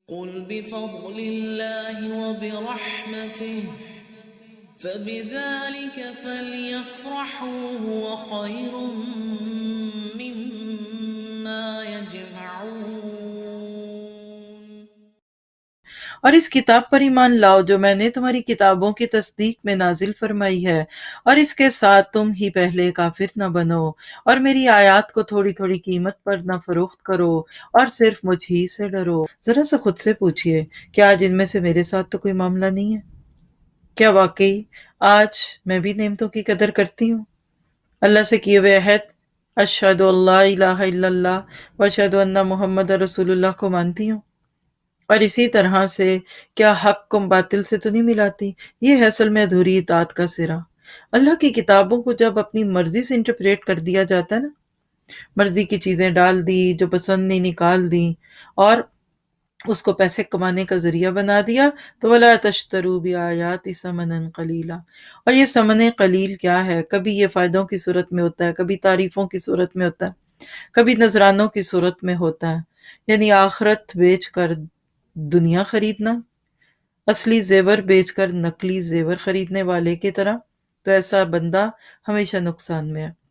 قل بفضل الله وبرحمته فبذلك فليفرحوا هو خير مما يجمعون۔ اور اس کتاب پر ایمان لاؤ جو میں نے تمہاری کتابوں کی تصدیق میں نازل فرمائی ہے، اور اس کے ساتھ تم ہی پہلے کافر نہ بنو، اور میری آیات کو تھوڑی تھوڑی قیمت پر نہ فروخت کرو، اور صرف مجھ ہی سے ڈرو۔ ذرا سا خود سے پوچھئے، کیا آج ان میں سے میرے ساتھ تو کوئی معاملہ نہیں ہے؟ کیا واقعی آج میں بھی نعمتوں کی قدر کرتی ہوں؟ اللہ سے کیے ہوئے عہد اشہد اللہ الہ الا اللہ و اشہد ان محمد رسول اللہ کو مانتی ہوں؟ اور اسی طرح سے کیا حق کو باطل سے تو نہیں ملاتی؟ یہ ہے اصل میں ادھوری اطاعت کا سرا۔ اللہ کی کتابوں کو جب اپنی مرضی سے انٹرپریٹ کر دیا جاتا ہے نا، مرضی کی چیزیں ڈال دی، جو پسند نہیں نکال دی، اور اس کو پیسے کمانے کا ذریعہ بنا دیا، تو وَلَا تَشْتَرُوا بِآيَاتِ ثَمَنًا قَلِيلًا۔ اور یہ ثمن قلیل کیا ہے؟ کبھی یہ فائدوں کی صورت میں ہوتا ہے، کبھی تعریفوں کی صورت میں ہوتا ہے، کبھی نذرانوں کی صورت میں ہوتا ہے، یعنی آخرت بیچ کر دنیا خریدنا، اصلی زیور بیچ کر نقلی زیور خریدنے والے کی طرح۔ تو ایسا بندہ ہمیشہ نقصان میں ہے۔